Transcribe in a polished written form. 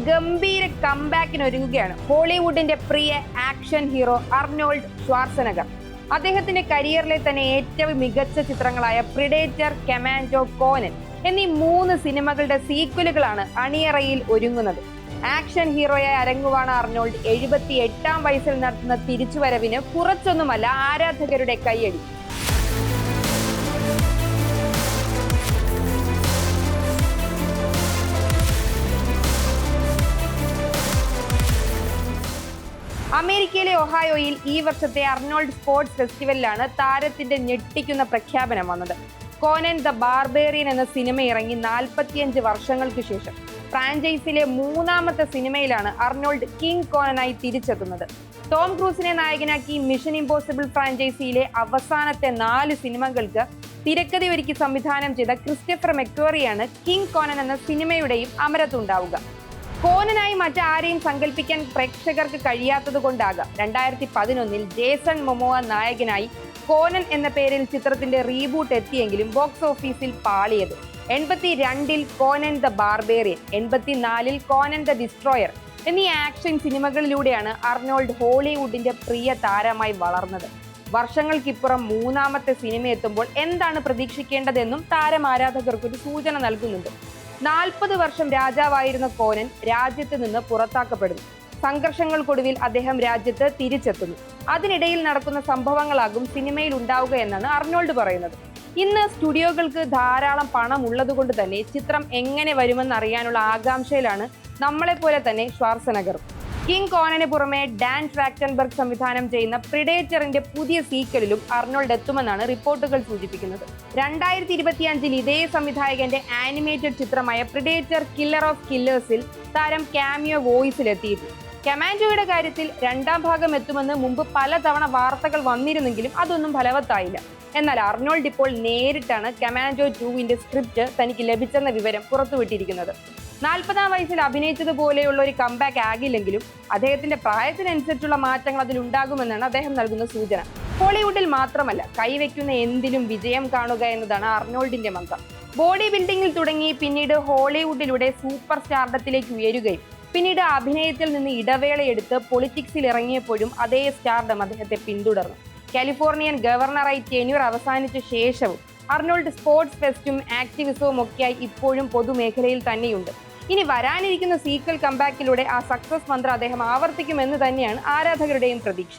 ഗംഭീര കംബാക്കിന് ഒരുങ്ങുകയാണ് ഹോളിവുഡിന്റെ പ്രിയ action hero Arnold ഷ്വാർസനഗർ. അദ്ദേഹത്തിന്റെ കരിയറിലെ തന്നെ ഏറ്റവും മികച്ച ചിത്രങ്ങളായ പ്രിഡേറ്റർ, കമാൻഡോ, കോനൻ എന്നീ 3 സിനിമകളുടെ സീക്വലുകളാണ് അണിയറയിൽ ഒരുങ്ങുന്നത്. Action ഹീറോയായി അരങ്ങുവാണ് Arnold. 78-ാം വയസ്സിൽ നടത്തുന്ന തിരിച്ചുവരവിന് കുറച്ചൊന്നുമല്ല ആരാധകരുടെ കയ്യടി. അമേരിക്കയിലെ ഒഹായോയിൽ ഈ വർഷത്തെ അർണോൾഡ് സ്പോർട്സ് ഫെസ്റ്റിവലിലാണ് താരത്തിന്റെ ഞെട്ടിക്കുന്ന പ്രഖ്യാപനം വന്നത്. കോനൻ ദ ബാർബേറിയൻ എന്ന സിനിമ ഇറങ്ങി 45 വർഷങ്ങൾക്ക് ശേഷം ഫ്രാഞ്ചൈസിലെ 3ാമത്തെ സിനിമയിലാണ് അർണോൾഡ് കിങ് കോനനായി തിരിച്ചെത്തുന്നത്. ടോം ക്രൂസിനെ നായകനാക്കി മിഷൻ ഇമ്പോസിബിൾ ഫ്രാഞ്ചൈസിയിലെ അവസാനത്തെ 4 സിനിമകൾക്ക് തിരക്കഥയൊരുക്കി സംവിധാനം ചെയ്ത ക്രിസ്റ്റഫർ മെക്വേറിയാണ് കിങ് കോനൻ എന്ന സിനിമയുടെയും അമരത്തുണ്ടാവുക. കോനനായി മറ്റാരെയും സങ്കല്പിക്കാൻ പ്രേക്ഷകർക്ക് കഴിയാത്തത് കൊണ്ടാകാം 2011-ൽ ജേസൺ മൊമോവ നായകനായി കോനൻ എന്ന പേരിൽ ചിത്രത്തിന്റെ റീബൂട്ട് എത്തിയെങ്കിലും ബോക്സ് ഓഫീസിൽ പാളിയത്. 82-ൽ കോനൻ ദ ബാർബേറിയൻ, 84-ൽ കോനൻ ദ ഡിസ്ട്രോയർ എന്നീ ആക്ഷൻ സിനിമകളിലൂടെയാണ് അർണോൾഡ് ഹോളിവുഡിന്റെ പ്രിയ താരമായി വളർന്നത്. വർഷങ്ങൾക്കിപ്പുറം 3ാമത്തെ സിനിമ എത്തുമ്പോൾ എന്താണ് പ്രതീക്ഷിക്കേണ്ടതെന്നും താരം ആരാധകർക്കൊരു സൂചന നൽകുന്നുണ്ട്. 40 വർഷം രാജാവായിരുന്ന കോനൻ രാജ്യത്ത് നിന്ന് പുറത്താക്കപ്പെടുന്നു. സംഘർഷങ്ങൾക്കൊടുവിൽ അദ്ദേഹം രാജ്യത്ത് തിരിച്ചെത്തുന്നു. അതിനിടയിൽ നടക്കുന്ന സംഭവങ്ങളാകും സിനിമയിൽ ഉണ്ടാവുക എന്നാണ് അർണോൾഡ് പറയുന്നത്. ഇന്ന് സ്റ്റുഡിയോകൾക്ക് ധാരാളം പണം ഉള്ളതുകൊണ്ട് തന്നെ ചിത്രം എങ്ങനെ വരുമെന്ന് അറിയാനുള്ള ആകാംക്ഷയിലാണ് നമ്മളെപ്പോലെ തന്നെ ഷ്വാർസനഗറും. കിങ് കോനന് പുറമെ ഡാൻ ട്രാക്ടൻബർഗ് സംവിധാനം ചെയ്യുന്ന പ്രിഡേറ്ററിന്റെ പുതിയ സീക്വലിലും അർണോൾഡ് എത്തുമെന്നാണ് റിപ്പോർട്ടുകൾ സൂചിപ്പിക്കുന്നത്. 2025-ൽ ഇതേ സംവിധായകന്റെ ആനിമേറ്റഡ് ചിത്രമായ പ്രിഡേറ്റർ കില്ലർ ഓഫ് കില്ലേഴ്സിൽ താരം ക്യാമിയോ വോയിസിലെത്തിയിരുന്നു. കമാൻഡോയുടെ കാര്യത്തിൽ 2ാം ഭാഗം എത്തുമെന്ന് മുമ്പ് പലതവണ വാർത്തകൾ വന്നിരുന്നെങ്കിലും അതൊന്നും ഫലവത്തായില്ല. എന്നാൽ അർണോൾഡ് ഇപ്പോൾ നേരിട്ടാണ് കമാൻഡോ 2-ന്റെ സ്ക്രിപ്റ്റ് തനിക്ക് ലഭിച്ചെന്ന വിവരം പുറത്തുവിട്ടിരിക്കുന്നത്. 40-ാം വയസ്സിൽ അഭിനയിച്ചതുപോലെയുള്ള ഒരു കംബാക്ക് ആകില്ലെങ്കിലും അദ്ദേഹത്തിന്റെ പ്രായത്തിനനുസരിച്ചുള്ള മാറ്റങ്ങൾ അതിലുണ്ടാകുമെന്നാണ് അദ്ദേഹം നൽകുന്ന സൂചന. ഹോളിവുഡിൽ മാത്രമല്ല, കൈവയ്ക്കുന്ന എന്തിലും വിജയം കാണുക എന്നതാണ് അർണോൾഡിന്റെ മന്ത്രം. ബോഡി ബിൽഡിംഗിൽ തുടങ്ങി പിന്നീട് ഹോളിവുഡിലൂടെ സൂപ്പർ സ്റ്റാർഡത്തിലേക്ക് ഉയരുകയും പിന്നീട് അഭിനയത്തിൽ നിന്ന് ഇടവേളയെടുത്ത് പൊളിറ്റിക്സിൽ ഇറങ്ങിയപ്പോഴും അതേ സ്റ്റാർഡം അദ്ദേഹത്തെ പിന്തുടർന്നു. കാലിഫോർണിയൻ ഗവർണറായി ടെന്യൂർ അവസാനിച്ച ശേഷവും അർണോൾഡ് സ്പോർട്സ് ഫെസ്റ്റും ആക്ടിവിസവും ഒക്കെയായി ഇപ്പോഴും പൊതുമേഖലയിൽ തന്നെയുണ്ട്. ഇനി വരാനിരിക്കുന്ന സീക്വൽ കംബാക്കിലൂടെ ആ സക്സസ് മന്ത്രം അദ്ദേഹം ആവർത്തിക്കുമെന്ന് തന്നെയാണ് ആരാധകരുടെയും പ്രതീക്ഷ.